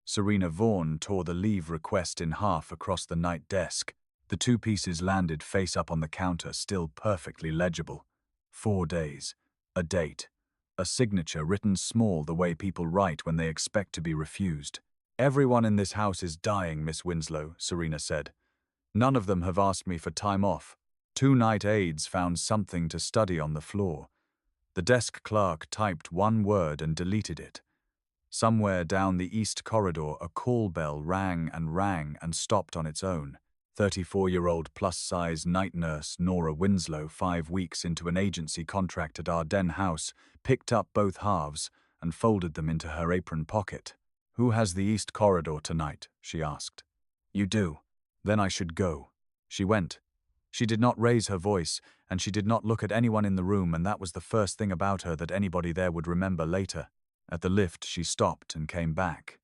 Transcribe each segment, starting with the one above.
Serena Vaughan tore the leave request in half across the night desk. The two pieces landed face up on the counter, still perfectly legible. 4 days. A date. A signature written small the way people write when they expect to be refused. "Everyone in this house is dying, Miss Winslow," Serena said. "None of them have asked me for time off." 2 night aides found something to study on the floor. The desk clerk typed one word and deleted it. Somewhere down the east corridor, a call bell rang and stopped on its own. 34-year-old plus-size night nurse Norah Winslow, 5 weeks into an agency contract at Ardenne House, picked up both halves and folded them into her apron pocket. "Who has the east corridor tonight?" she asked. "You do. Then I should go." She went. She did not raise her voice, and she did not look at anyone in the room, and that was the first thing about her that anybody there would remember later. At the lift, she stopped and came back.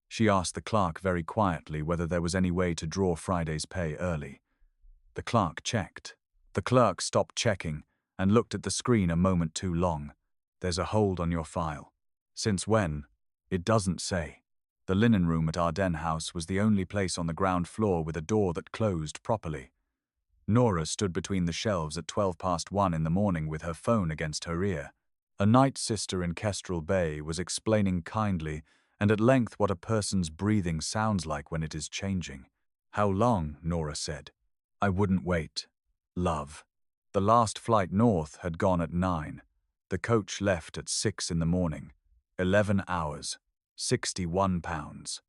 She asked the clerk very quietly whether there was any way to draw Friday's pay early. The clerk checked. The clerk stopped checking and looked at the screen a moment too long. "There's a hold on your file." "Since when?" "It doesn't say." The linen room at Ardenne House was the only place on the ground floor with a door that closed properly. Norah stood between the shelves at 1:12 in the morning with her phone against her ear. A night sister in Kestrel Bay was explaining kindly and at length what a person's breathing sounds like when it is changing. "How long?" Norah said. "I wouldn't wait. Love." The last flight north had gone at 9. The coach left at 6 in the morning. 11 hours. £61.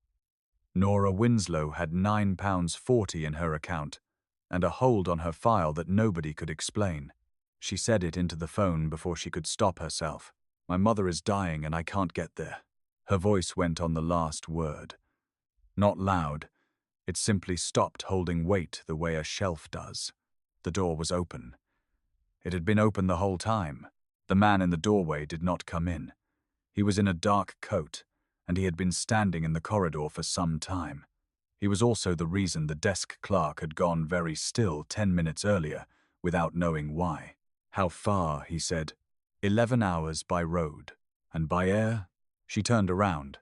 Norah Winslow had £9.40 in her account, and a hold on her file that nobody could explain. She said it into the phone before she could stop herself. "My mother is dying and I can't get there." Her voice went on the last word. Not loud. It simply stopped holding weight the way a shelf does. The door was open. It had been open the whole time. The man in the doorway did not come in. He was in a dark coat, and he had been standing in the corridor for some time. He was also the reason the desk clerk had gone very still 10 minutes earlier, without knowing why. "How far?" he said. 11 hours by road. "And by air?" She turned around.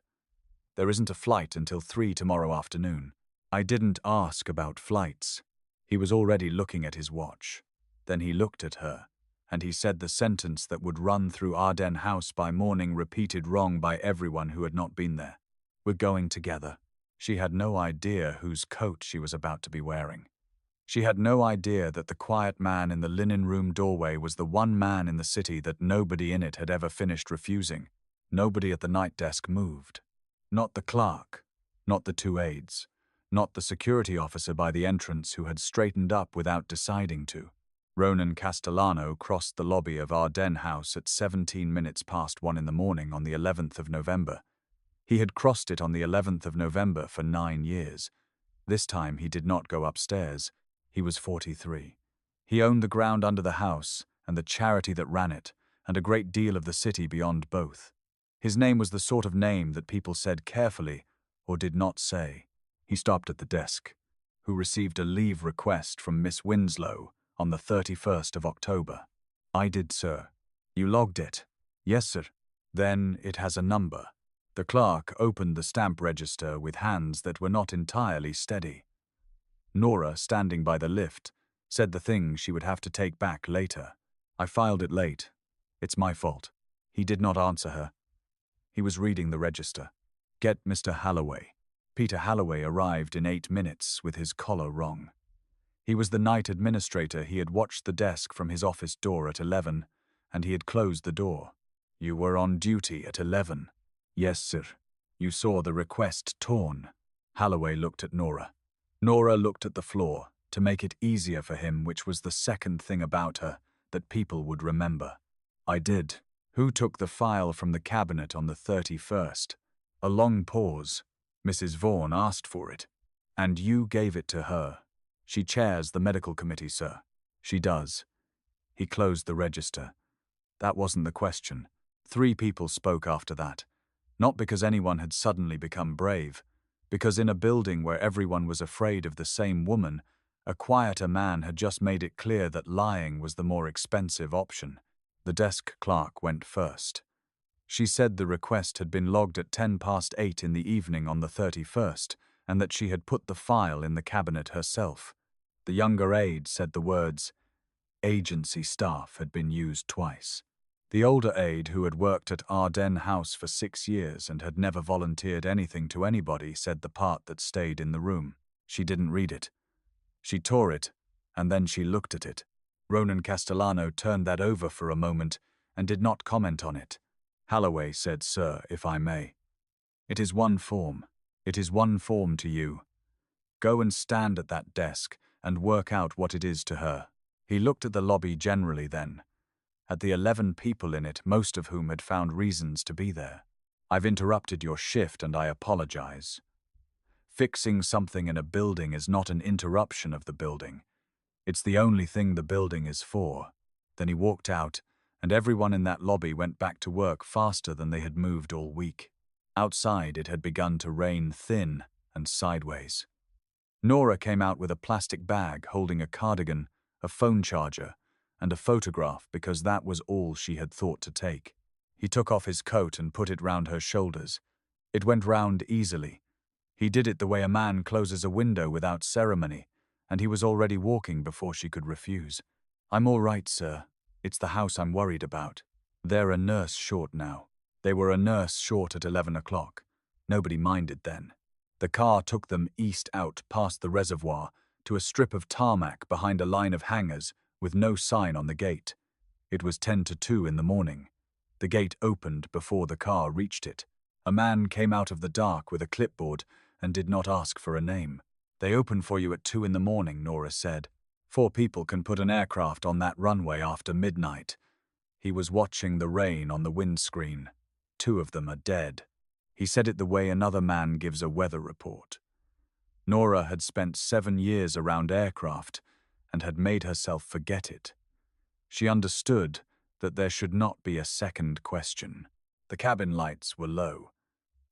"There isn't a flight until 3 tomorrow afternoon." "I didn't ask about flights." He was already looking at his watch. Then he looked at her, and he said the sentence that would run through Ardenne House by morning, repeated wrong by everyone who had not been there. "We're going together." She had no idea whose coat she was about to be wearing. She had no idea that the quiet man in the linen room doorway was the one man in the city that nobody in it had ever finished refusing. Nobody at the night desk moved. Not the clerk, not the 2 aides, not the security officer by the entrance who had straightened up without deciding to. Ronan Castellano crossed the lobby of Ardenne House at 17 minutes past 1 in the morning on the 11th of November. He had crossed it on the 11th of November for 9 years. This time he did not go upstairs. He was 43. He owned the ground under the house and the charity that ran it, and a great deal of the city beyond both. His name was the sort of name that people said carefully or did not say. He stopped at the desk. "Who received a leave request from Miss Winslow on the 31st of October. "I did, sir." "You logged it?" "Yes, sir." "Then it has a number." The clerk opened the stamp register with hands that were not entirely steady. Norah, standing by the lift, said the thing she would have to take back later. "I filed it late. It's my fault." He did not answer her. He was reading the register. "Get Mr. Halloway." Peter Halloway arrived in 8 minutes with his collar wrong. He was the night administrator. He had watched the desk from his office door at 11, and he had closed the door. "You were on duty at 11. "Yes, sir." "You saw the request torn." Halloway looked at Norah. Norah looked at the floor, to make it easier for him, which was the second thing about her that people would remember. "I did." "Who took the file from the cabinet on the 31st? A long pause. "Mrs. Vaughan asked for it." "And you gave it to her?" "She chairs the medical committee, sir." "She does." He closed the register. That wasn't the question. 3 people spoke after that. Not because anyone had suddenly become brave, because in a building where everyone was afraid of the same woman, a quieter man had just made it clear that lying was the more expensive option. The desk clerk went first. She said the request had been logged at 8:10 in the evening on the 31st, and that she had put the file in the cabinet herself. The younger aide said the words, "agency staff" had been used twice. The older aide, who had worked at Ardenne House for 6 years and had never volunteered anything to anybody, said the part that stayed in the room. She didn't read it. She tore it, and then she looked at it. Ronan Castellano turned that over for a moment and did not comment on it. Holloway said, "Sir, if I may. It is one form. It is one form to you. Go and stand at that desk and work out what it is to her." He looked at the lobby generally then, at the 11 people in it, most of whom had found reasons to be there. "I've interrupted your shift and I apologize. Fixing something in a building is not an interruption of the building. It's the only thing the building is for." Then he walked out, and everyone in that lobby went back to work faster than they had moved all week. Outside, it had begun to rain thin and sideways. Norah came out with a plastic bag holding a cardigan, a phone charger, and a photograph because that was all she had thought to take. He took off his coat and put it round her shoulders. It went round easily. He did it the way a man closes a window without ceremony, and he was already walking before she could refuse. "I'm all right, sir. It's the house I'm worried about. They're a nurse short now. They were a nurse short at 11 o'clock. Nobody minded then." The car took them east out past the reservoir to a strip of tarmac behind a line of hangars with no sign on the gate. It was 10 to 2 in the morning. The gate opened before the car reached it. A man came out of the dark with a clipboard and did not ask for a name. "They open for you at 2 in the morning, Norah said. 4 people can put an aircraft on that runway after midnight." He was watching the rain on the windscreen. 2 of them are dead. He said it the way another man gives a weather report. Norah had spent 7 years around aircraft and had made herself forget it. She understood that there should not be a second question. The cabin lights were low.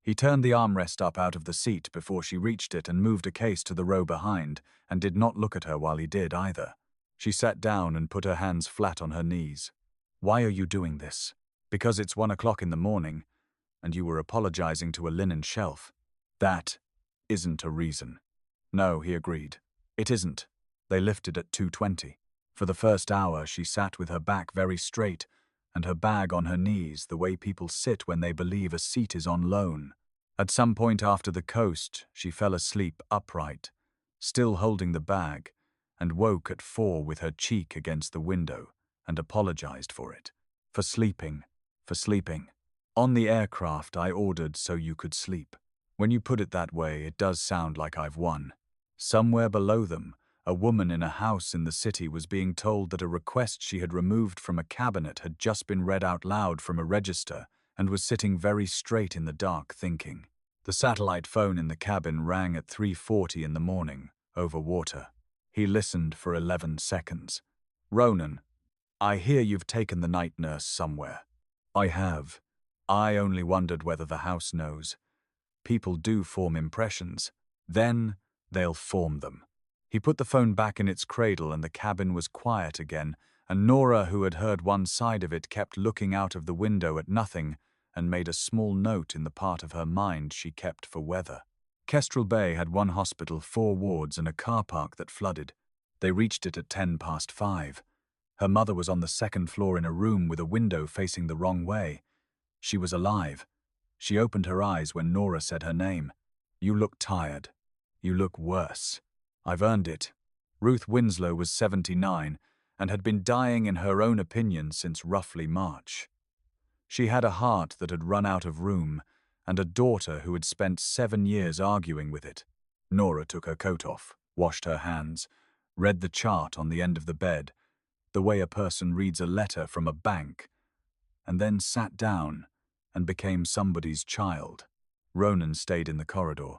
He turned the armrest up out of the seat before she reached it and moved a case to the row behind, and did not look at her while he did either. She sat down and put her hands flat on her knees. "Why are you doing this?" "Because it's 1 o'clock in the morning, and you were apologizing to a linen shelf." "That isn't a reason." "No," he agreed. "It isn't." They lifted at 2:20. For the first hour, she sat with her back very straight and her bag on her knees, the way people sit when they believe a seat is on loan. At some point after the coast, she fell asleep upright, still holding the bag, and woke at 4 with her cheek against the window, and apologized for it. For sleeping. "On the aircraft, I ordered so you could sleep. When you put it that way, it does sound like I've won." Somewhere below them, a woman in a house in the city was being told that a request she had removed from a cabinet had just been read out loud from a register, and was sitting very straight in the dark thinking. The satellite phone in the cabin rang at 3:40 in the morning, over water. He listened for 11 seconds. "Ronan, I hear you've taken the night nurse somewhere." "I have. I only wondered whether the house knows. People do form impressions. Then they'll form them." He put the phone back in its cradle and the cabin was quiet again, and Norah, who had heard one side of it, kept looking out of the window at nothing and made a small note in the part of her mind she kept for weather. Kestrel Bay had 1 hospital, 4 wards, and a car park that flooded. They reached it at 5:10. Her mother was on the 2nd floor in a room with a window facing the wrong way. She was alive. She opened her eyes when Norah said her name. "You look tired. You look worse." "I've earned it." Ruth Winslow was 79 and had been dying in her own opinion since roughly March. She had a heart that had run out of room and a daughter who had spent 7 years arguing with it. Norah took her coat off, washed her hands, read the chart on the end of the bed, the way a person reads a letter from a bank, and then sat down and became somebody's child. Ronan stayed in the corridor.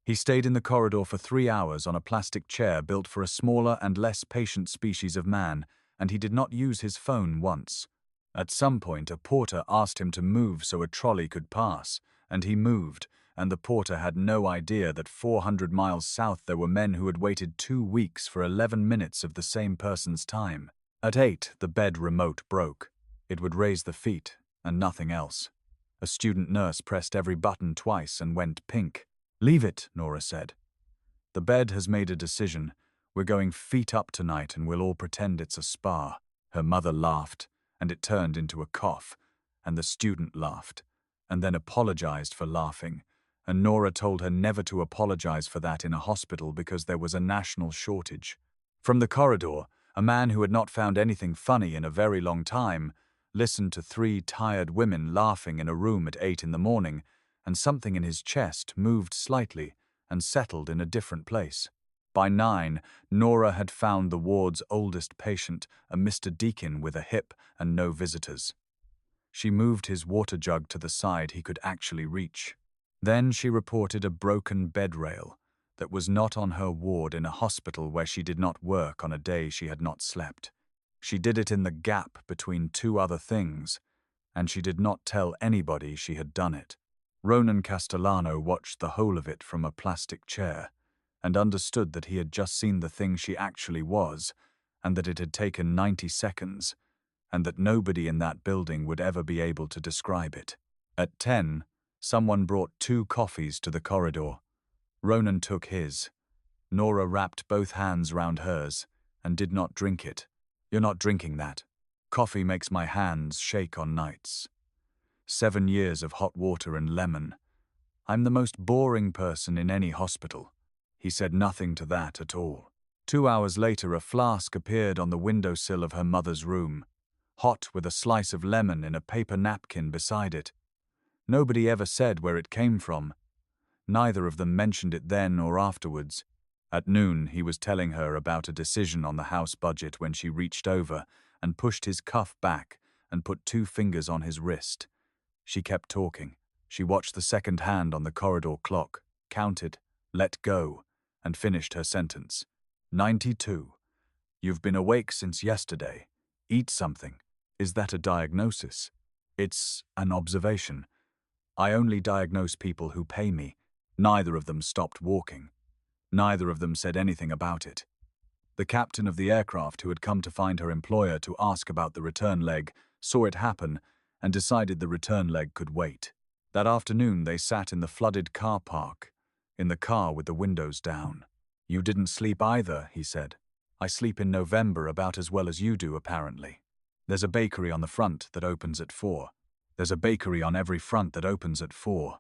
He stayed in the corridor for 3 hours on a plastic chair built for a smaller and less patient species of man, and he did not use his phone once. At some point, a porter asked him to move so a trolley could pass, and he moved, and the porter had no idea that 400 miles south there were men who had waited 2 weeks for 11 minutes of the same person's time. At 8, the bed remote broke. It would raise the feet, and nothing else. A student nurse pressed every button twice and went pink. "Leave it," Norah said. "The bed has made a decision. We're going feet up tonight and we'll all pretend it's a spa." Her mother laughed, and it turned into a cough, and the student laughed, and then apologized for laughing, and Norah told her never to apologize for that in a hospital because there was a national shortage. From the corridor, a man who had not found anything funny in a very long time listened to three tired women laughing in a room at 8 in the morning, and something in his chest moved slightly and settled in a different place. By 9, Norah had found the ward's oldest patient, a Mr. Deacon with a hip and no visitors. She moved his water jug to the side he could actually reach. Then she reported a broken bed rail that was not on her ward in a hospital where she did not work on a day she had not slept. She did it in the gap between two other things, and she did not tell anybody she had done it. Ronan Castellano watched the whole of it from a plastic chair, and understood that he had just seen the thing she actually was, and that it had taken 90 seconds, and that nobody in that building would ever be able to describe it. At 10, someone brought 2 coffees to the corridor. Ronan took his. Norah wrapped both hands round hers and did not drink it. "You're not drinking that. Coffee makes my hands shake on nights. 7 years of hot water and lemon. I'm the most boring person in any hospital." He said nothing to that at all. 2 hours later, a flask appeared on the windowsill of her mother's room, hot with a slice of lemon in a paper napkin beside it. Nobody ever said where it came from. Neither of them mentioned it then or afterwards. At noon, he was telling her about a decision on the house budget when she reached over and pushed his cuff back and put 2 fingers on his wrist. She kept talking. She watched the second hand on the corridor clock, counted, let go, and finished her sentence. 92. "You've been awake since yesterday. Eat something." Is that a diagnosis? It's an observation. I only diagnose people who pay me. Neither of them stopped walking. Neither of them said anything about it. The captain of the aircraft who had come to find her employer to ask about the return leg saw it happen and decided the return leg could wait. That afternoon they sat in the flooded car park, in the car with the windows down. "You didn't sleep either," he said. "I sleep in November about as well as you do, apparently. There's a bakery on the front that opens at 4. There's a bakery on every front that opens at 4.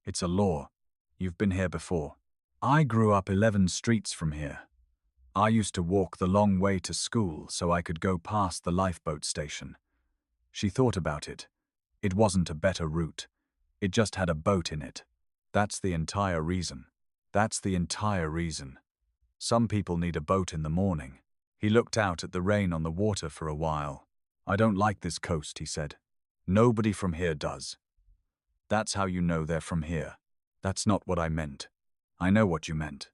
It's a law. You've been here before. I grew up 11 streets from here. I used to walk the long way to school so I could go past the lifeboat station." She thought about it. It wasn't a better route. It just had a boat in it. That's the entire reason. That's the entire reason. Some people need a boat in the morning. He looked out at the rain on the water for a while. "I don't like this coast," he said. "Nobody from here does." "That's how you know they're from here." "That's not what I meant." "I know what you meant."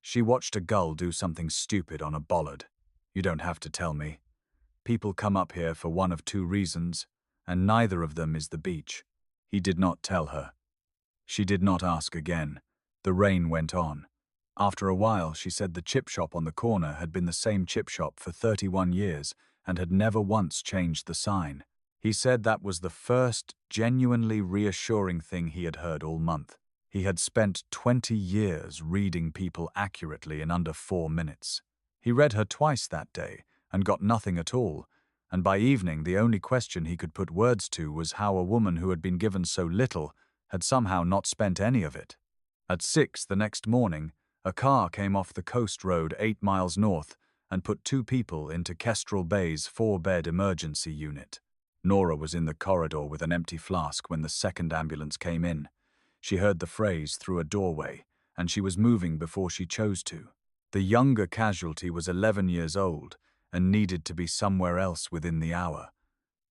She watched a gull do something stupid on a bollard. "You don't have to tell me. People come up here for one of 2 reasons, and neither of them is the beach." He did not tell her. She did not ask again. The rain went on. After a while, she said the chip shop on the corner had been the same chip shop for 31 years and had never once changed the sign. He said that was the first genuinely reassuring thing he had heard all month. He had spent 20 years reading people accurately in under 4 minutes. He read her twice that day and got nothing at all, and by evening the only question he could put words to was how a woman who had been given so little had somehow not spent any of it. At 6 the next morning, a car came off the coast road 8 miles north and put 2 people into Kestrel Bay's 4-bed emergency unit. Norah was in the corridor with an empty flask when the second ambulance came in. She heard the phrase through a doorway, and she was moving before she chose to. The younger casualty was 11 years old and needed to be somewhere else within the hour.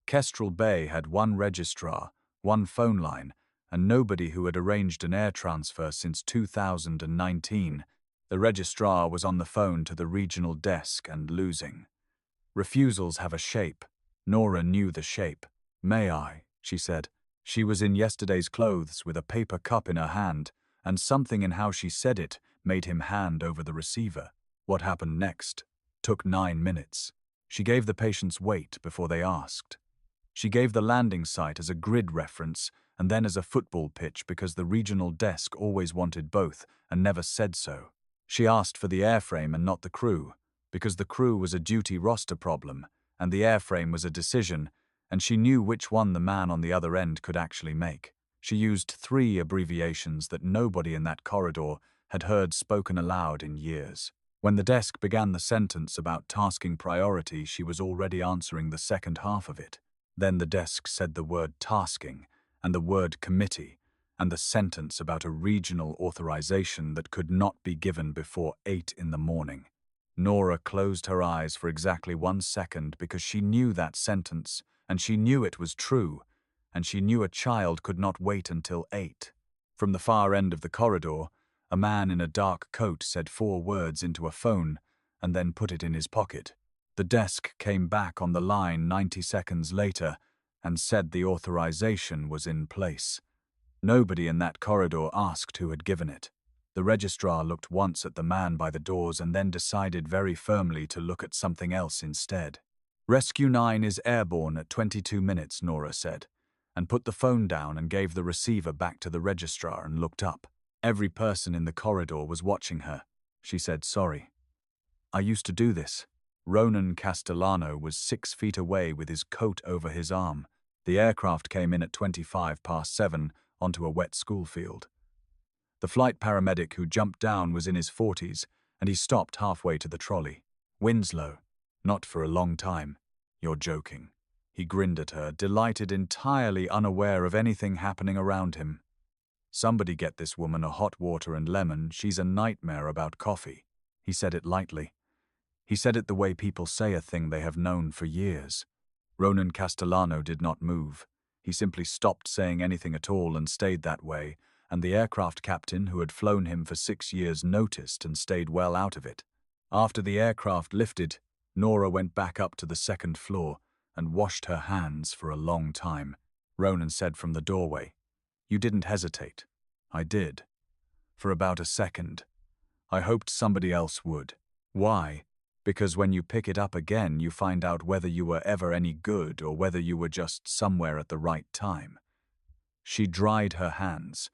Kestrel Bay had 1 registrar, 1 phone line, and nobody who had arranged an air transfer since 2019. The registrar was on the phone to the regional desk and losing. Refusals have a shape. Norah knew the shape. "May I?" she said. She was in yesterday's clothes with a paper cup in her hand, and something in how she said it made him hand over the receiver. What happened next took 9 minutes. She gave the patients weight before they asked. She gave the landing site as a grid reference and then as a football pitch because the regional desk always wanted both and never said so. She asked for the airframe and not the crew, because the crew was a duty roster problem and the airframe was a decision, and she knew which one the man on the other end could actually make. She used 3 abbreviations that nobody in that corridor had heard spoken aloud in years. When the desk began the sentence about tasking priority, she was already answering the second half of it. Then the desk said the word tasking and the word committee and the sentence about a regional authorization that could not be given before 8 in the morning. Norah closed her eyes for exactly 1 second because she knew that sentence, and she knew it was true, and she knew a child could not wait until 8. From the far end of the corridor, a man in a dark coat said 4 words into a phone and then put it in his pocket. The desk came back on the line 90 seconds later and said the authorization was in place. Nobody in that corridor asked who had given it. The registrar looked once at the man by the doors and then decided very firmly to look at something else instead. "Rescue 9 is airborne at 22 minutes, Norah said, and put the phone down and gave the receiver back to the registrar and looked up. Every person in the corridor was watching her. She said, "Sorry. I used to do this." Ronan Castellano was 6 feet away with his coat over his arm. The aircraft came in at 7:25 onto a wet school field. The flight paramedic who jumped down was in his 40s, and he stopped halfway to the trolley. "Winslow, not for a long time." "You're joking." He grinned at her, delighted, entirely unaware of anything happening around him. "Somebody get this woman a hot water and lemon. She's a nightmare about coffee." He said it lightly. He said it the way people say a thing they have known for years. Ronan Castellano did not move. He simply stopped saying anything at all and stayed that way, and the aircraft captain who had flown him for 6 years noticed and stayed well out of it. After the aircraft lifted, Norah went back up to the 2nd floor and washed her hands for a long time. Ronan said from the doorway, "You didn't hesitate." "I did. For about a second. I hoped somebody else would." "Why?" "Because when you pick it up again, you find out whether you were ever any good or whether you were just somewhere at the right time." She dried her hands.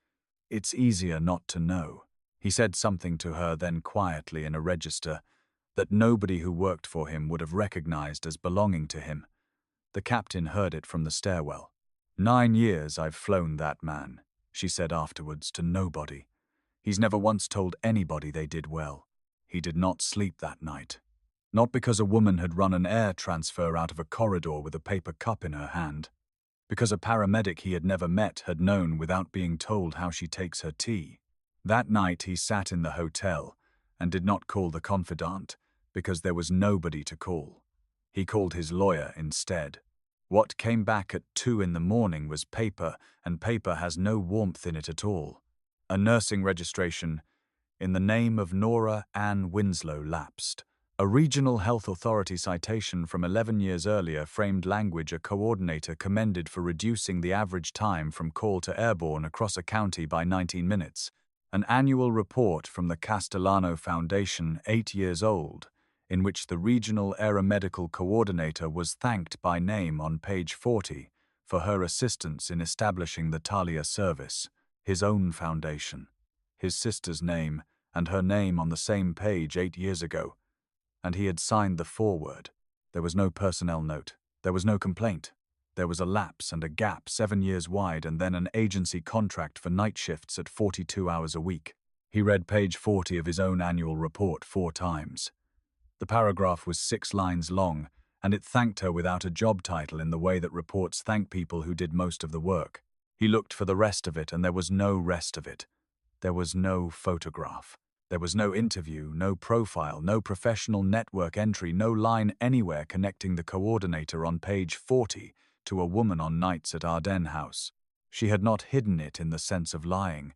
"It's easier not to know." He said something to her then quietly in a register that nobody who worked for him would have recognized as belonging to him. The captain heard it from the stairwell. "9 years I've flown that man," she said afterwards, to nobody. "He's never once told anybody they did well. He did not sleep that night. Not because a woman had run an air transfer out of a corridor with a paper cup in her hand. Because a paramedic he had never met had known without being told how she takes her tea. That night he sat in the hotel and did not call the confidant because there was nobody to call. He called his lawyer instead. What came back at 2 in the morning was paper, and paper has no warmth in it at all. A nursing registration in the name of Norah Ann Winslow lapsed. A regional health authority citation from 11 years earlier framed language a coordinator commended for reducing the average time from call to airborne across a county by 19 minutes. An annual report from the Castellano Foundation, 8 years old, in which the regional aeromedical coordinator was thanked by name on page 40 for her assistance in establishing the Thalia service, his own foundation. His sister's name and her name on the same page 8 years ago. And he had signed the foreword. There was no personnel note. There was no complaint. There was a lapse and a gap 7 years wide and then an agency contract for night shifts at 42 hours a week. He read page 40 of his own annual report 4 times. The paragraph was 6 lines long, and it thanked her without a job title in the way that reports thank people who did most of the work. He looked for the rest of it, and there was no rest of it. There was no photograph. There was no interview, no profile, no professional network entry, no line anywhere connecting the coordinator on page 40 to a woman on nights at Ardenne House. She had not hidden it in the sense of lying.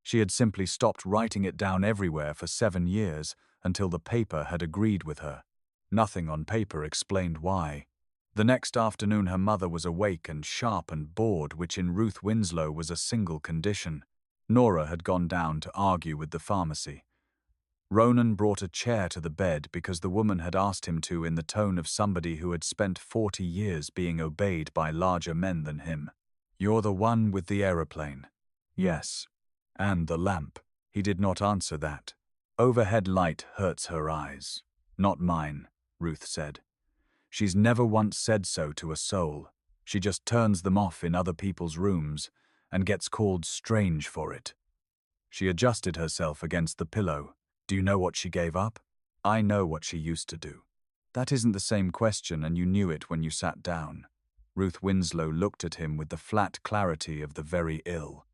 She had simply stopped writing it down everywhere for 7 years until the paper had agreed with her. Nothing on paper explained why. The next afternoon her mother was awake and sharp and bored, which in Ruth Winslow was a single condition. Norah had gone down to argue with the pharmacy. Ronan brought a chair to the bed because the woman had asked him to in the tone of somebody who had spent 40 years being obeyed by larger men than him. "You're the one with the aeroplane." "Yes." "And the lamp." He did not answer that. "Overhead light hurts her eyes." "Not mine," Ruth said. "She's never once said so to a soul. She just turns them off in other people's rooms and gets called strange for it." She adjusted herself against the pillow. "Do you know what she gave up?" "I know what she used to do." "That isn't the same question, and you knew it when you sat down." Ruth Winslow looked at him with the flat clarity of the very ill.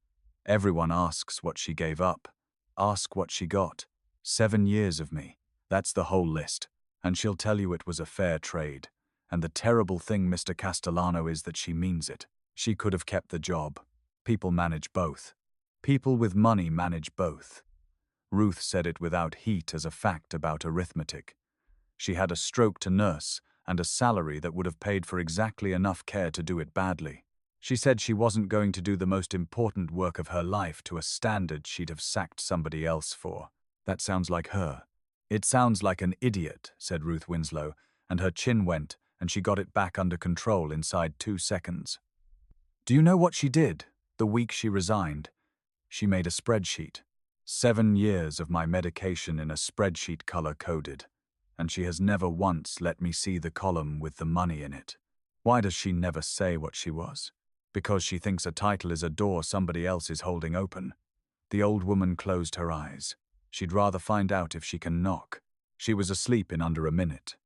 "Everyone asks what she gave up. Ask what she got. 7 years of me. That's the whole list. And she'll tell you it was a fair trade. And the terrible thing, Mr. Castellano, is that she means it. She could have kept the job. People manage both. People with money manage both." Ruth said it without heat as a fact about arithmetic. She had a stroke to nurse and a salary that would have paid for exactly enough care to do it badly. She said she wasn't going to do the most important work of her life to a standard she'd have sacked somebody else for. That sounds like her. "It sounds like an idiot," said Ruth Winslow, and her chin went, and she got it back under control inside 2 seconds. "Do you know what she did the week she resigned? She made a spreadsheet. 7 years of my medication in a spreadsheet color-coded. And she has never once let me see the column with the money in it. Why does she never say what she was? Because she thinks a title is a door somebody else is holding open." The old woman closed her eyes. She'd rather find out if she can knock. She was asleep in under a minute.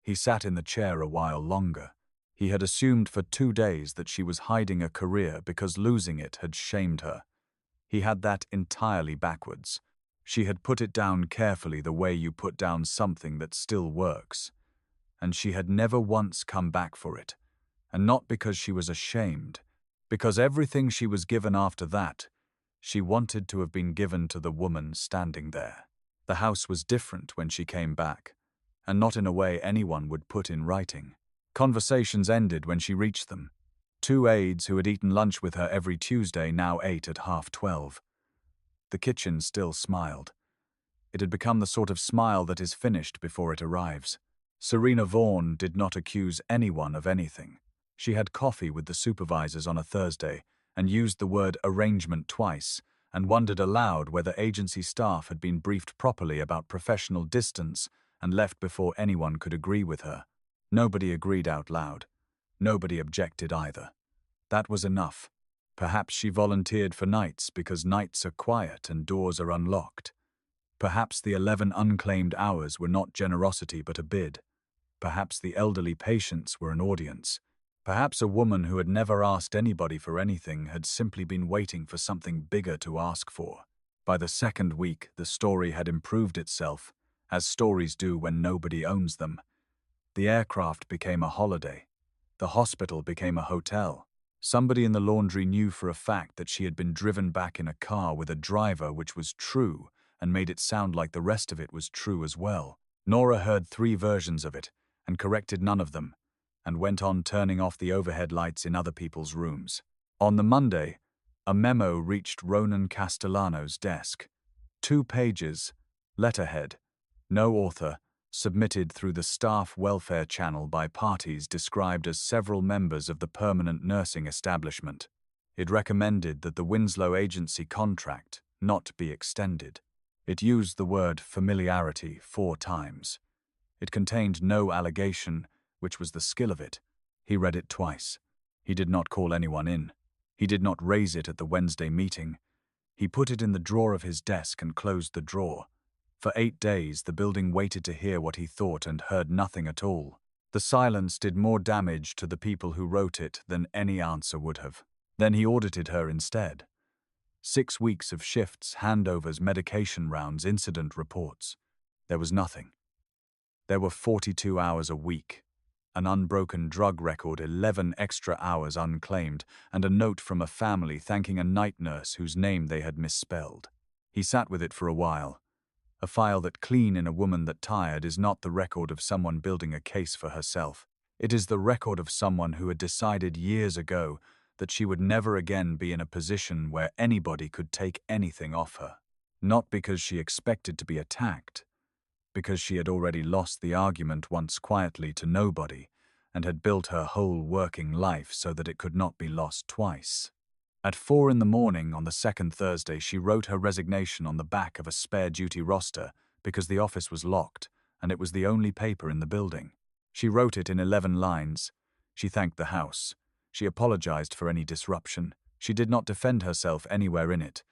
He sat in the chair a while longer. He had assumed for 2 days that she was hiding a career because losing it had shamed her. He had that entirely backwards. She had put it down carefully the way you put down something that still works. And she had never once come back for it. And not because she was ashamed, because everything she was given after that, she wanted to have been given to the woman standing there. The house was different when she came back, and not in a way anyone would put in writing. Conversations ended when she reached them. 2 aides who had eaten lunch with her every Tuesday now ate at 12:30. The kitchen still smiled. It had become the sort of smile that is finished before it arrives. Serena Vaughan did not accuse anyone of anything. She had coffee with the supervisors on a Thursday and used the word arrangement twice and wondered aloud whether agency staff had been briefed properly about professional distance and left before anyone could agree with her. Nobody agreed out loud. Nobody objected either. That was enough. Perhaps she volunteered for nights because nights are quiet and doors are unlocked. Perhaps the 11 unclaimed hours were not generosity but a bid. Perhaps the elderly patients were an audience. Perhaps a woman who had never asked anybody for anything had simply been waiting for something bigger to ask for. By the 2nd week, the story had improved itself, as stories do when nobody owns them. The aircraft became a holiday. The hospital became a hotel. Somebody in the laundry knew for a fact that she had been driven back in a car with a driver, which was true, and made it sound like the rest of it was true as well. Norah heard 3 versions of it, and corrected none of them, and went on turning off the overhead lights in other people's rooms. On the Monday, a memo reached Ronan Castellano's desk. 2 pages, letterhead, no author, submitted through the staff welfare channel by parties described as several members of the permanent nursing establishment. It recommended that the Winslow agency contract not be extended. It used the word familiarity 4 times. It contained no allegation, which was the skill of it. He read it twice. He did not call anyone in. He did not raise it at the Wednesday meeting. He put it in the drawer of his desk and closed the drawer. For 8 days, the building waited to hear what he thought and heard nothing at all. The silence did more damage to the people who wrote it than any answer would have. Then he audited her instead. 6 weeks of shifts, handovers, medication rounds, incident reports. There was nothing. There were 42 hours a week, an unbroken drug record, 11 extra hours unclaimed, and a note from a family thanking a night nurse whose name they had misspelled. He sat with it for a while. A file that clean in a woman that tired is not the record of someone building a case for herself. It is the record of someone who had decided years ago that she would never again be in a position where anybody could take anything off her. Not because she expected to be attacked, because she had already lost the argument once quietly to nobody and had built her whole working life so that it could not be lost twice. At 4 in the morning on the second Thursday, she wrote her resignation on the back of a spare-duty roster because the office was locked and it was the only paper in the building. She wrote it in 11 lines. She thanked the house. She apologized for any disruption. She did not defend herself anywhere in it.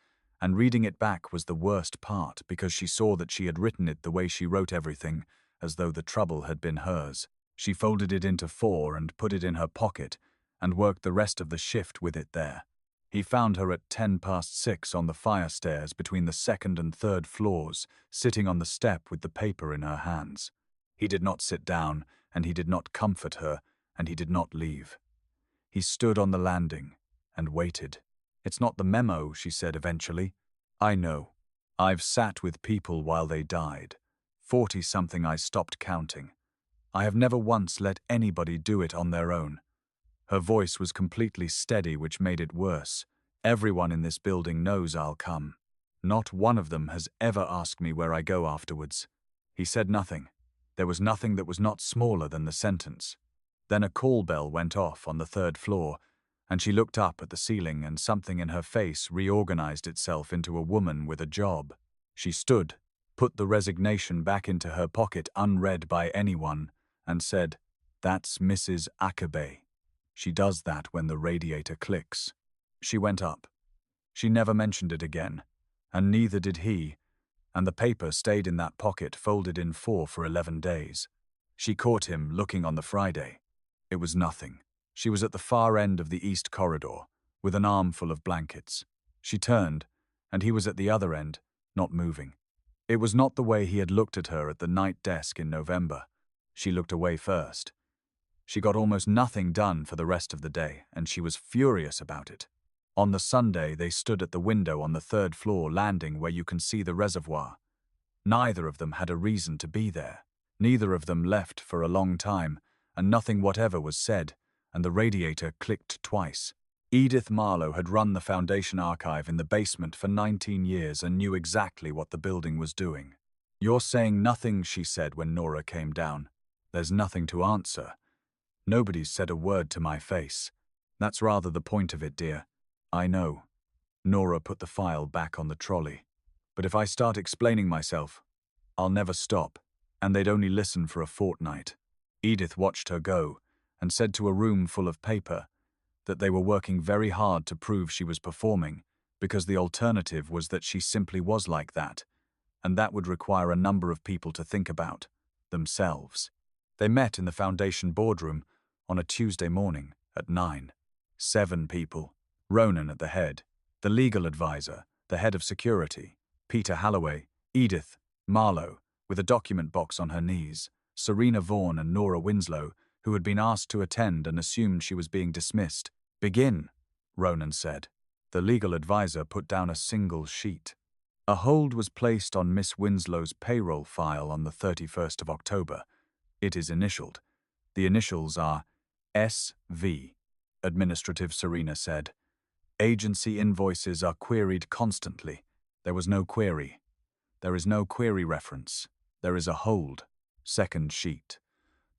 And reading it back was the worst part because she saw that she had written it the way she wrote everything, as though the trouble had been hers. She folded it into 4 and put it in her pocket and worked the rest of the shift with it there. He found her at 6:10 on the fire stairs between the second and third floors, sitting on the step with the paper in her hands. He did not sit down, and he did not comfort her, and he did not leave. He stood on the landing and waited. "It's not the memo," she said eventually. "I know. I've sat with people while they died. 40-something I stopped counting. I have never once let anybody do it on their own." Her voice was completely steady, which made it worse. "Everyone in this building knows I'll come. Not one of them has ever asked me where I go afterwards." He said nothing. There was nothing that was not smaller than the sentence. Then a call bell went off on the third floor, and she looked up at the ceiling, and something in her face reorganized itself into a woman with a job. She stood, put the resignation back into her pocket unread by anyone, and said, "That's Mrs. Akabe. She does that when the radiator clicks." She went up. She never mentioned it again, and neither did he, and the paper stayed in that pocket folded in 4 for 11 days. She caught him looking on the Friday. It was nothing. She was at the far end of the east corridor, with an armful of blankets. She turned, and he was at the other end, not moving. It was not the way he had looked at her at the night desk in November. She looked away first. She got almost nothing done for the rest of the day, and she was furious about it. On the Sunday, they stood at the window on the third floor landing where you can see the reservoir. Neither of them had a reason to be there. Neither of them left for a long time, and nothing whatever was said, and the radiator clicked twice. Edith Marlowe had run the Foundation archive in the basement for 19 years and knew exactly what the building was doing. "You're saying nothing," she said when Norah came down. "There's nothing to answer. Nobody's said a word to my face. That's rather the point of it, dear." "I know." Norah put the file back on the trolley. "But if I start explaining myself, I'll never stop, and they'd only listen for a fortnight." Edith watched her go and said to a room full of paper that they were working very hard to prove she was performing, because the alternative was that she simply was like that, and that would require a number of people to think about themselves. They met in the Foundation boardroom on a Tuesday morning at 9. 7 people. Ronan at the head, the legal advisor, the head of security, Peter Halloway, Edith Marlowe, with a document box on her knees, Serena Vaughan and Norah Winslow, who had been asked to attend and assumed she was being dismissed. "Begin," Ronan said. The legal advisor put down a single sheet. A hold was placed on Miss Winslow's payroll file on the 31st of October. It is initialed. The initials are SV, Administrative Serena said. "Agency invoices are queried constantly." There was no query. "There is no query reference. There is a hold." Second sheet.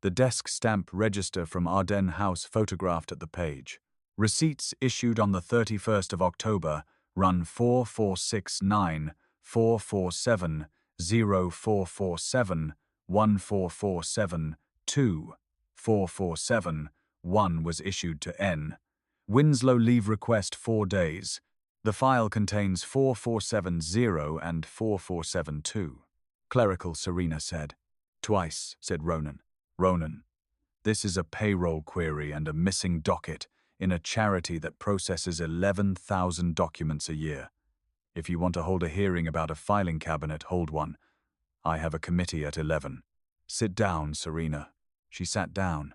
The desk stamp register from Ardenne House photographed at the page. "Receipts issued on the 31st of October run 4469 447 0447 1447 2 447 1 was issued to N. Winslow leave request 4 days. The file contains 4470 and 4472. Clerical Serena said. "Twice," said Ronan. "Ronan, this is a payroll query and a missing docket in a charity that processes 11,000 documents a year. If you want to hold a hearing about a filing cabinet, hold one. I have a committee at 11. Sit down, Serena." She sat down.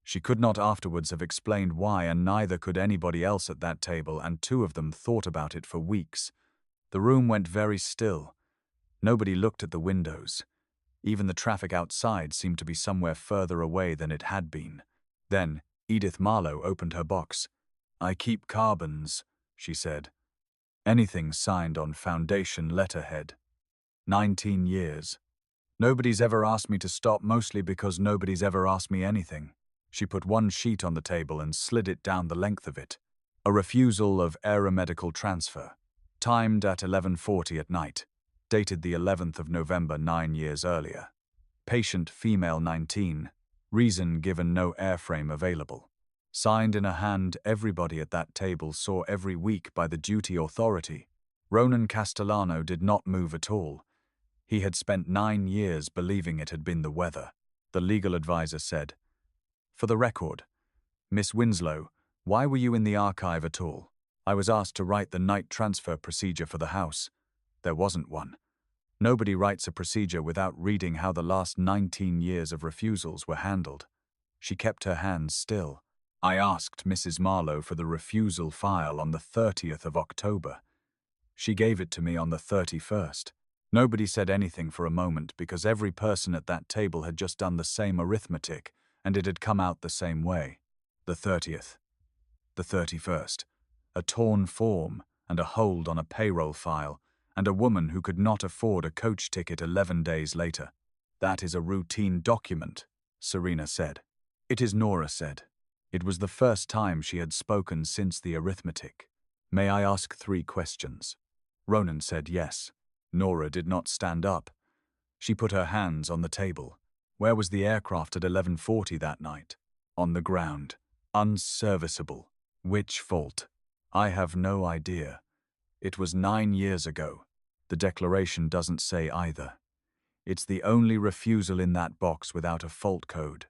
She could not afterwards have explained why, and neither could anybody else at that table, and 2 of them thought about it for weeks. The room went very still. Nobody looked at the windows. Even the traffic outside seemed to be somewhere further away than it had been. Then Edith Marlowe opened her box. "I keep carbons," she said. Anything signed on foundation letterhead. 19 years. Nobody's ever asked me to stop, mostly because nobody's ever asked me anything. She put one sheet on the table and slid it down the length of it. A refusal of aeromedical transfer. Timed at 11:40 at night. Dated the 11th of November 9 years earlier. Patient female 19. Reason given no airframe available. Signed in a hand everybody at that table saw every week by the duty authority. Ronan Castellano did not move at all. He had spent 9 years believing it had been the weather. The legal advisor said, "For the record, Miss Winslow, why were you in the archive at all? I was asked to write the night transfer procedure for the house. There wasn't one. Nobody writes a procedure without reading how the last 19 years of refusals were handled." She kept her hands still. "I asked Mrs. Marlowe for the refusal file on the 30th of October. She gave it to me on the 31st. Nobody said anything for a moment because every person at that table had just done the same arithmetic and it had come out the same way. The 30th. The 31st. A torn form and a hold on a payroll file and a woman who could not afford a coach ticket 11 days later. That is a routine document," Serena said. "It is," Norah said. It was the first time she had spoken since the arithmetic. "May I ask 3 questions?" Ronan said yes. Norah did not stand up. She put her hands on the table. "Where was the aircraft at 11:40 that night?" "On the ground. Unserviceable." "Which fault?" "I have no idea. It was 9 years ago. The declaration doesn't say either. It's the only refusal in that box without a fault code."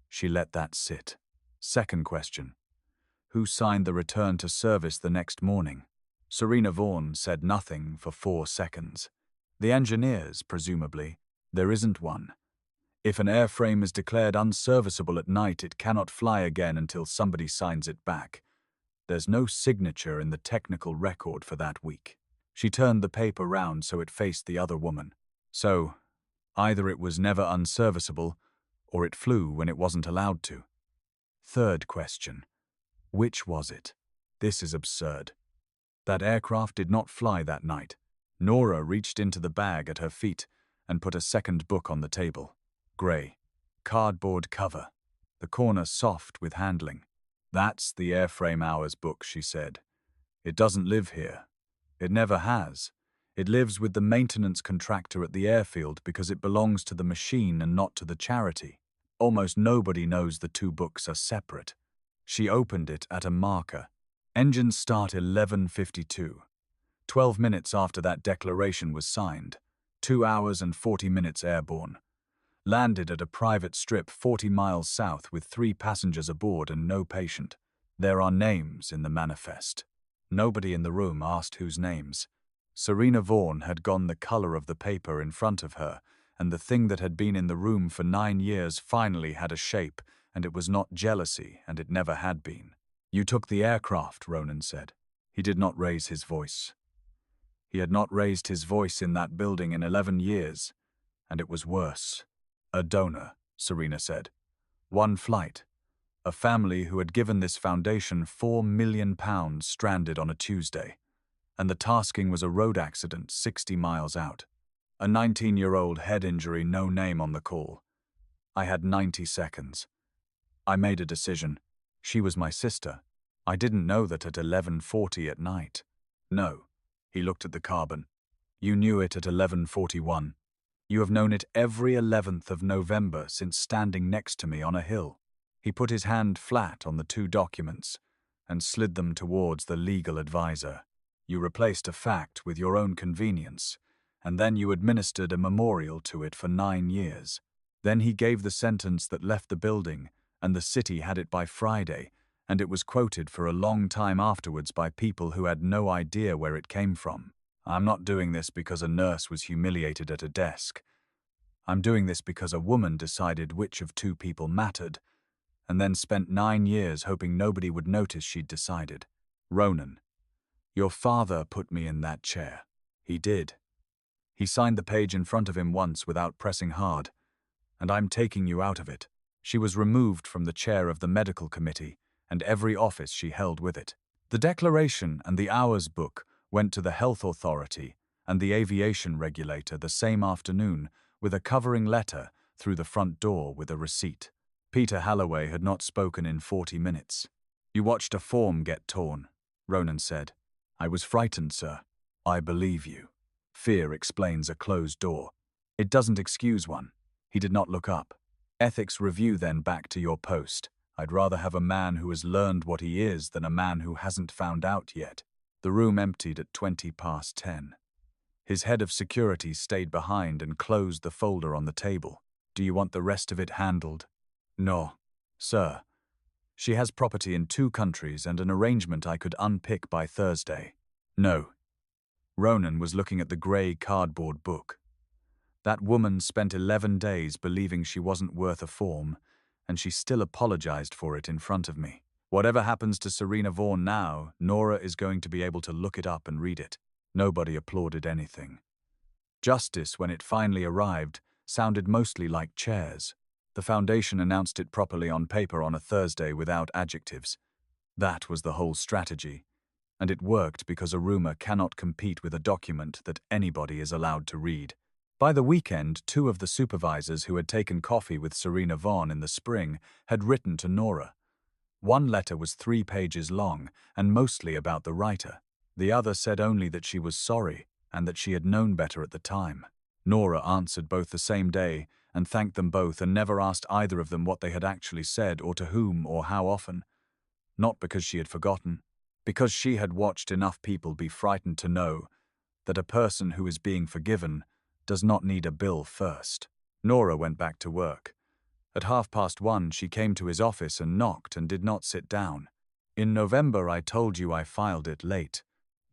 She let that sit. "Second question. Who signed the return to service the next morning?" Serena Vaughan said nothing for 4 seconds. "The engineers, presumably. There isn't one. If an airframe is declared unserviceable at night, it cannot fly again until somebody signs it back. There's no signature in the technical record for that week." She turned the paper round so it faced the other woman. "So, either it was never unserviceable, or it flew when it wasn't allowed to." Third question. Which was it? This is absurd. That aircraft did not fly that night. Norah reached into the bag at her feet and put a second book on the table. Grey. Cardboard cover. The corner soft with handling. "That's the airframe hours book," she said. "It doesn't live here. It never has. It lives with the maintenance contractor at the airfield because it belongs to the machine and not to the charity. Almost nobody knows the 2 books are separate." She opened it at a marker. "Engines start 11:52. 12 minutes after that declaration was signed. 2 hours and 40 minutes airborne. Landed at a private strip 40 miles south with 3 passengers aboard and no patient. There are names in the manifest." Nobody in the room asked whose names. Serena Vaughan had gone the color of the paper in front of her, and the thing that had been in the room for 9 years finally had a shape, and it was not jealousy, and it never had been. "You took the aircraft," Ronan said. He did not raise his voice. He had not raised his voice in that building in 11 years, and it was worse. "A donor," Serena said. "One flight. A family who had given this foundation £4 million stranded on a Tuesday, and the tasking was a road accident 60 miles out. A 19-year-old head injury, no name on the call. I had 90 seconds. I made a decision. She was my sister. I didn't know that at 11:40 at night." "No." He looked at the carbon. "You knew it at 11:41. You have known it every 11th of November since standing next to me on a hill." He put his hand flat on the 2 documents and slid them towards the legal advisor. "You replaced a fact with your own convenience, and then you administered a memorial to it for 9 years. Then he gave the sentence that left the building, and the city had it by Friday, and it was quoted for a long time afterwards by people who had no idea where it came from. I'm not doing this because a nurse was humiliated at a desk. I'm doing this because a woman decided which of 2 people mattered, and then spent 9 years hoping nobody would notice she'd decided. Ronan, your father put me in that chair." "He did. He signed the page in front of him once without pressing hard, and I'm taking you out of it." She was removed from the chair of the medical committee and every office she held with it. The declaration and the hours book went to the health authority and the aviation regulator the same afternoon with a covering letter through the front door with a receipt. Peter Halloway had not spoken in 40 minutes. "You watched a form get torn," Ronan said. "I was frightened, sir." "I believe you. Fear explains a closed door. It doesn't excuse one." He did not look up. "Ethics review then, back to your post. I'd rather have a man who has learned what he is than a man who hasn't found out yet." The room emptied at 10:20. His head of security stayed behind and closed the folder on the table. "Do you want the rest of it handled?" "No, sir. She has property in 2 countries and an arrangement I could unpick by Thursday." "No." Ronan was looking at the grey cardboard book. That woman spent 11 days believing she wasn't worth a form, and she still apologized for it in front of me. Whatever happens to Serena Vaughn now, Norah is going to be able to look it up and read it. Nobody applauded anything. Justice, when it finally arrived, sounded mostly like chairs. The foundation announced it properly on paper on a Thursday without adjectives. That was the whole strategy. And it worked because a rumor cannot compete with a document that anybody is allowed to read. By the weekend, 2 of the supervisors who had taken coffee with Serena Vaughn in the spring had written to Norah. One letter was 3 pages long and mostly about the writer. The other said only that she was sorry and that she had known better at the time. Norah answered both the same day and thanked them both and never asked either of them what they had actually said or to whom or how often. Not because she had forgotten, because she had watched enough people be frightened to know that a person who is being forgiven does not need a bill first. Norah went back to work. At 1:30, she came to his office and knocked and did not sit down. "In November, I told you I filed it late."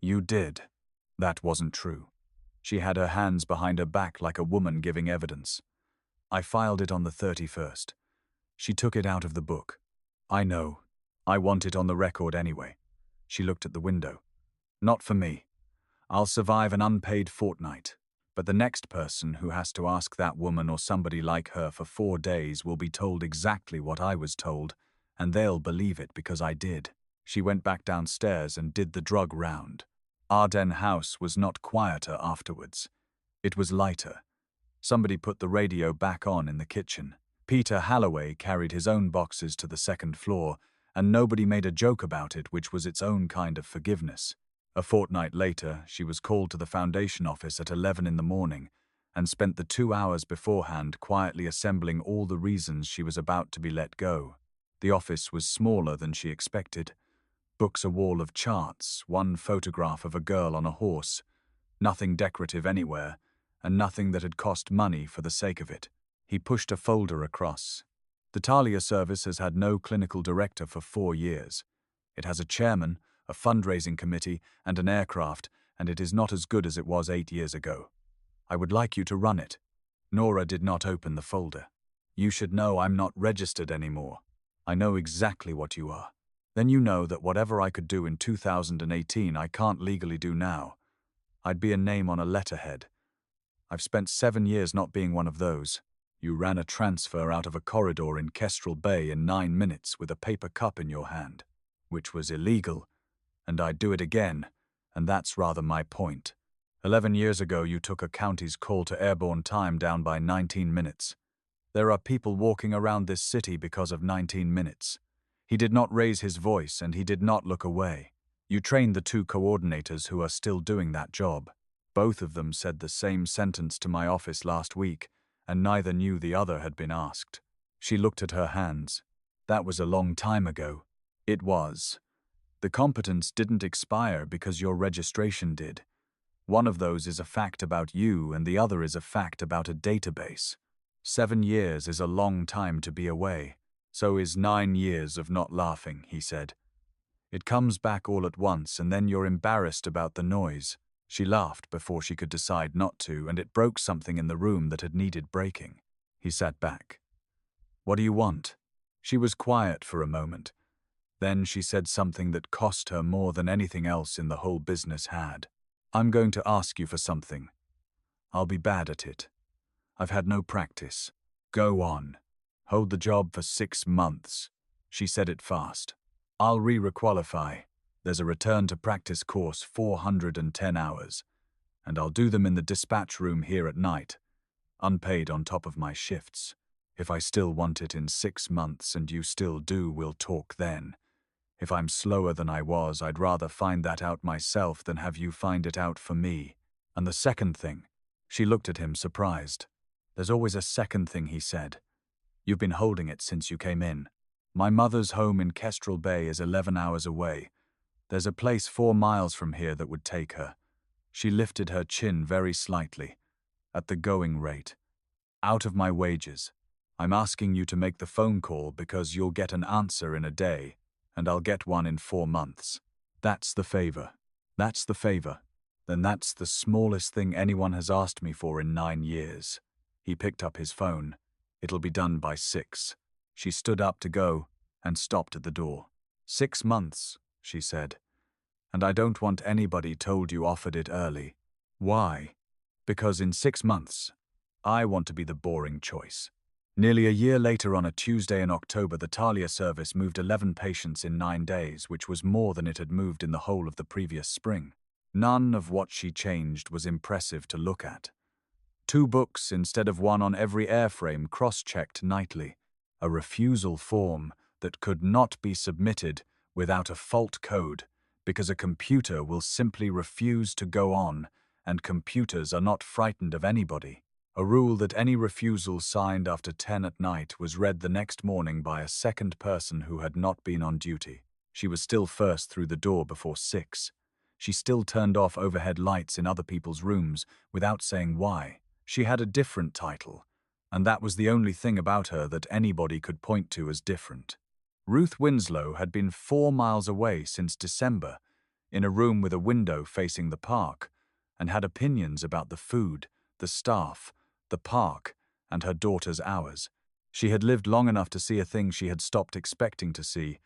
"You did." That wasn't true. She had her hands behind her back like a woman giving evidence. "I filed it on the 31st. She took it out of the book. "I know. I want it on the record anyway." She looked at the window. "Not for me. I'll survive an unpaid fortnight. But the next person who has to ask that woman or somebody like her for 4 days will be told exactly what I was told, and they'll believe it because I did." She went back downstairs and did the drug round. Ardenne House was not quieter afterwards. It was lighter. Somebody put the radio back on in the kitchen. Peter Halloway carried his own boxes to the 2nd floor, and nobody made a joke about it, which was its own kind of forgiveness. A fortnight later, she was called to the foundation office at 11 in the morning and spent the 2 hours beforehand quietly assembling all the reasons she was about to be let go. The office was smaller than she expected. Books, a wall of charts, 1 photograph of a girl on a horse, nothing decorative anywhere, and nothing that had cost money for the sake of it. He pushed a folder across. "The Talia service has had no clinical director for 4 years. It has a chairman, a fundraising committee, and an aircraft, and it is not as good as it was 8 years ago. I would like you to run it." Norah did not open the folder. "You should know I'm not registered anymore. I know exactly what you are. Then you know that whatever I could do in 2018 I can't legally do now. I'd be a name on a letterhead. I've spent 7 years not being one of those. You ran a transfer out of a corridor in Kestrel Bay in 9 minutes with a paper cup in your hand, which was illegal, and I'd do it again, and that's rather my point. 11 years ago you took a county's call to airborne time down by 19 minutes. There are people walking around this city because of 19 minutes. He did not raise his voice and he did not look away. You trained the 2 coordinators who are still doing that job. Both of them said the same sentence to my office last week, and neither knew the other had been asked." She looked at her hands. "That was a long time ago." "It was. The competence didn't expire because your registration did. One of those is a fact about you and the other is a fact about a database. 7 years is a long time to be away. So is 9 years of not laughing," he said. "It comes back all at once and then you're embarrassed about the noise." She laughed before she could decide not to, and it broke something in the room that had needed breaking. He sat back. "What do you want?" She was quiet for a moment. Then she said something that cost her more than anything else in the whole business had. "I'm going to ask you for something. I'll be bad at it. I've had no practice. Go on. Hold the job for 6 months." She said it fast. "I'll re-requalify. There's a return to practice course 410 hours, and I'll do them in the dispatch room here at night, unpaid on top of my shifts. If I still want it in 6 months and you still do, we'll talk then. If I'm slower than I was, I'd rather find that out myself than have you find it out for me. And the second thing, she looked at him surprised. There's always a second thing, he said. You've been holding it since you came in. My mother's home in Kestrel Bay is 11 hours away. There's a place 4 miles from here that would take her. She lifted her chin very slightly. At the going rate. Out of my wages. I'm asking you to make the phone call because you'll get an answer in a day, and I'll get one in 4 months. That's the favor. That's the favor. Then that's the smallest thing anyone has asked me for in 9 years. He picked up his phone. It'll be done by 6. She stood up to go and stopped at the door. 6 months, she said. And I don't want anybody told you offered it early. Why? Because in 6 months, I want to be the boring choice. Nearly a year later, on a Tuesday in October, the Thalia service moved 11 patients in 9 days, which was more than it had moved in the whole of the previous spring. None of what she changed was impressive to look at. 2 books instead of 1 on every airframe, cross-checked nightly. A refusal form that could not be submitted without a fault code, because a computer will simply refuse to go on, and computers are not frightened of anybody. A rule that any refusal signed after 10 at night was read the next morning by a second person who had not been on duty. She was still first through the door before 6. She still turned off overhead lights in other people's rooms without saying why. She had a different title, and that was the only thing about her that anybody could point to as different. Ruth Winslow had been 4 miles away since December, in a room with a window facing the park, and had opinions about the food, the staff, the park, and her daughter's hours. She had lived long enough to see a thing she had stopped expecting to see,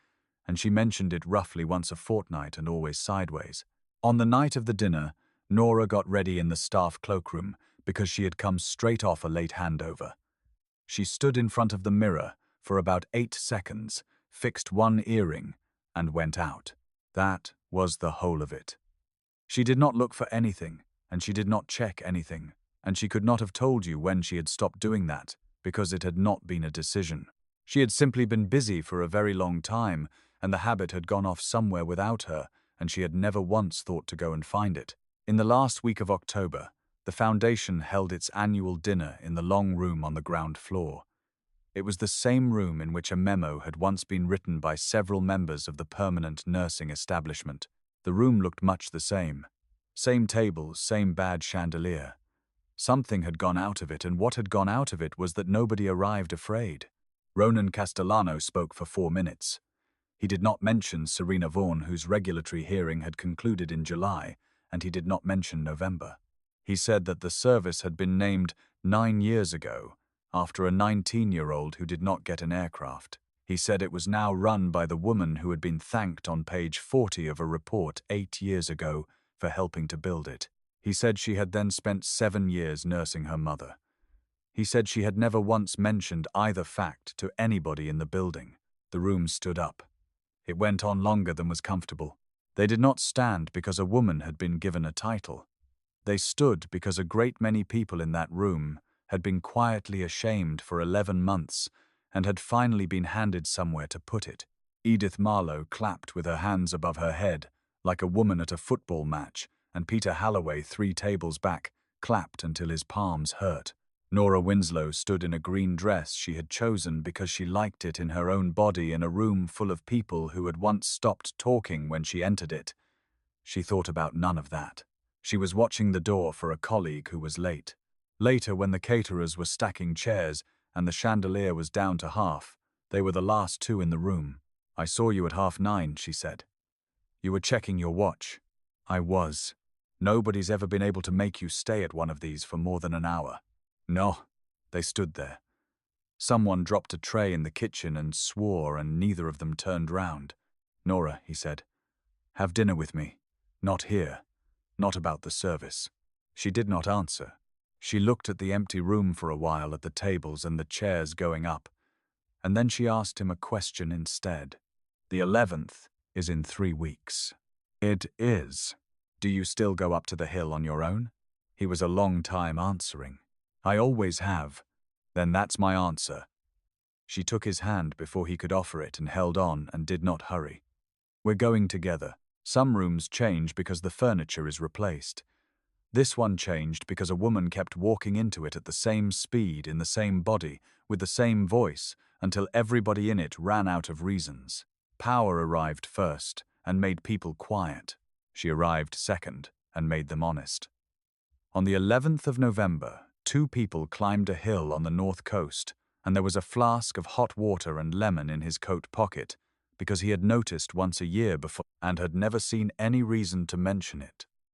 and she mentioned it roughly once a fortnight and always sideways. On the night of the dinner, Norah got ready in the staff cloakroom because she had come straight off a late handover. She stood in front of the mirror for about 8 seconds, fixed one earring, and went out. That was the whole of it. She did not look for anything, and she did not check anything, and she could not have told you when she had stopped doing that, because it had not been a decision. She had simply been busy for a very long time, and the habit had gone off somewhere without her, and she had never once thought to go and find it. In the last week of October, the Foundation held its annual dinner in the long room on the ground floor. It was the same room in which a memo had once been written by several members of the permanent nursing establishment. The room looked much the same. Same tables, same bad chandelier. Something had gone out of it, and what had gone out of it was that nobody arrived afraid. Ronan Castellano spoke for 4 minutes. He did not mention Serena Vaughan, whose regulatory hearing had concluded in July, and he did not mention November. He said that the service had been named 9 years ago, after a 19-year-old who did not get an aircraft. He said it was now run by the woman who had been thanked on page 40 of a report 8 years ago for helping to build it. He said she had then spent 7 years nursing her mother. He said she had never once mentioned either fact to anybody in the building. The room stood up. It went on longer than was comfortable. They did not stand because a woman had been given a title. They stood because a great many people in that room had been quietly ashamed for 11 months and had finally been handed somewhere to put it. Edith Marlowe clapped with her hands above her head, like a woman at a football match, and Peter Halloway, 3 tables back, clapped until his palms hurt. Norah Winslow stood in a green dress she had chosen because she liked it in her own body in a room full of people who had once stopped talking when she entered it. She thought about none of that. She was watching the door for a colleague who was late. Later, when the caterers were stacking chairs and the chandelier was down to half, they were the last 2 in the room. "I saw you at 9:30, she said. "You were checking your watch." "I was. Nobody's ever been able to make you stay at one of these for more than an hour." "No." They stood there. Someone dropped a tray in the kitchen and swore, and neither of them turned round. "Norah," he said, "have dinner with me. Not here. Not about the service." She did not answer. She looked at the empty room for a while, at the tables and the chairs going up, and then she asked him a question instead. "The 11th is in 3 weeks. It is. Do you still go up to the hill on your own? He was a long time answering. I always have. Then that's my answer. She took his hand before he could offer it and held on and did not hurry. We're going together. Some rooms change because the furniture is replaced. This one changed because a woman kept walking into it at the same speed, in the same body, with the same voice, until everybody in it ran out of reasons. Power arrived first and made people quiet. She arrived second and made them honest. On the 11th of November, 2 people climbed a hill on the north coast, and there was a flask of hot water and lemon in his coat pocket, because he had noticed once a year before and had never seen any reason to mention it.